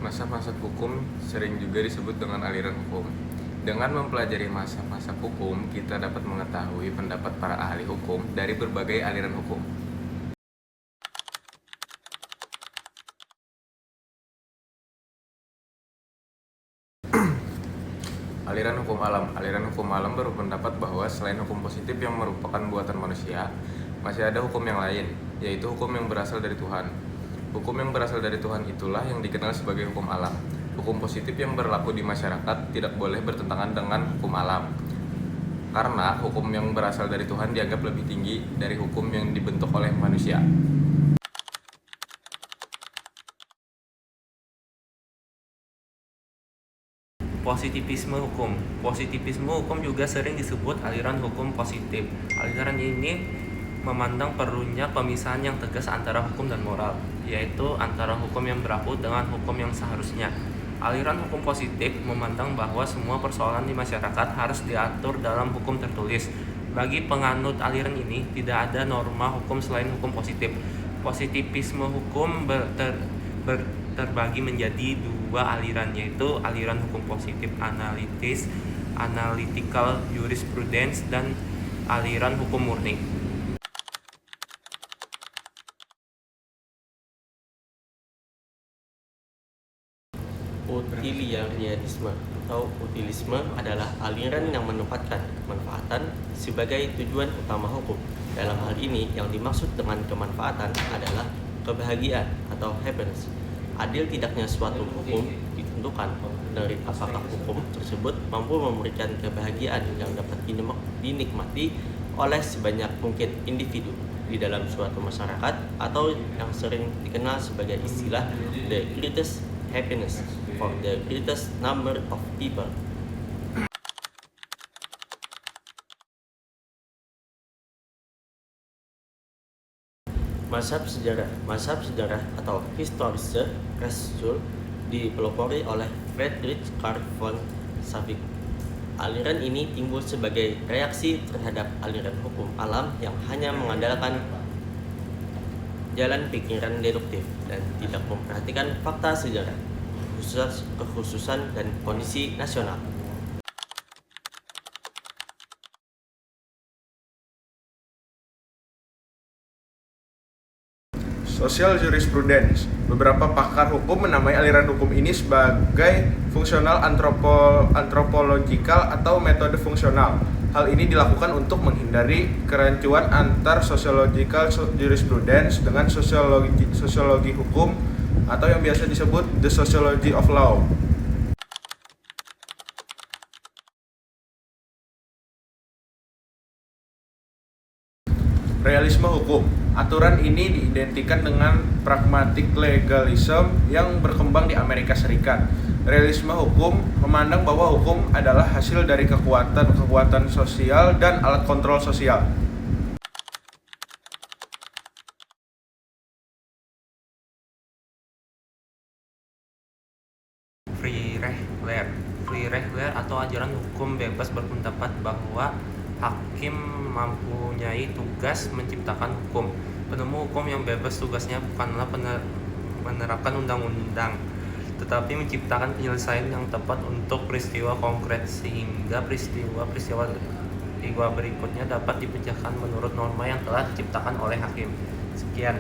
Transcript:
Mazhab-mazhab hukum sering juga disebut dengan aliran hukum. Dengan mempelajari mazhab-mazhab hukum, kita dapat mengetahui pendapat para ahli hukum dari berbagai aliran hukum. Aliran hukum alam. Aliran hukum alam berpendapat bahwa selain hukum positif yang merupakan buatan manusia, masih ada hukum yang lain, yaitu hukum yang berasal dari Tuhan. Hukum yang berasal dari Tuhan itulah yang dikenal sebagai hukum alam. Hukum positif yang berlaku di masyarakat tidak boleh bertentangan dengan hukum alam. Karena hukum yang berasal dari Tuhan dianggap lebih tinggi dari hukum yang dibentuk oleh manusia. Positivisme hukum. Positivisme hukum juga sering disebut aliran hukum positif. Aliran ini memandang perlunya pemisahan yang tegas antara hukum dan moral, yaitu antara hukum yang berlaku dengan hukum yang seharusnya. Aliran hukum positif memandang bahwa semua persoalan di masyarakat harus diatur dalam hukum tertulis. Bagi penganut aliran ini, tidak ada norma hukum selain hukum positif. Positivisme hukum terbagi menjadi dua aliran, yaitu aliran hukum positif analitis, analytical jurisprudence, dan aliran hukum murni. Utilitarianisme atau utilisme adalah aliran yang menempatkan kemanfaatan sebagai tujuan utama hukum. Dalam hal ini, yang dimaksud dengan kemanfaatan adalah kebahagiaan atau happiness. Adil tidaknya suatu hukum ditentukan dari apakah hukum tersebut mampu memberikan kebahagiaan yang dapat dinikmati oleh sebanyak mungkin individu di dalam suatu masyarakat, atau yang sering dikenal sebagai istilah the greatest happiness for the greatest number of people. Mazhab sejarah atau historische Rechtsschule dipelopori oleh Friedrich Karl von Savig. Aliran ini timbul sebagai reaksi terhadap aliran hukum alam yang hanya mengandalkan jalan pikiran deduktif dan tidak memperhatikan fakta sejarah, kekhususan dan kondisi nasional. Social jurisprudence. Beberapa pakar hukum menamai aliran hukum ini sebagai fungsional antropologikal atau metode fungsional. Hal ini dilakukan untuk menghindari kerancuan antar sociological jurisprudence dengan sosiologi hukum, atau yang biasa disebut the sociology of law. Realisme hukum. Aturan ini diidentikan dengan pragmatic legalism yang berkembang di Amerika Serikat. Realisme hukum memandang bahwa hukum adalah hasil dari kekuatan sosial dan alat kontrol sosial. Free Rehwer atau ajaran hukum bebas berpendapat bahwa hakim mempunyai tugas menciptakan hukum. Penemu hukum yang bebas tugasnya bukanlah menerapkan undang-undang, tetapi menciptakan penyelesaian yang tepat untuk peristiwa konkret, sehingga peristiwa berikutnya dapat dipecahkan menurut norma yang telah diciptakan oleh hakim. Sekian.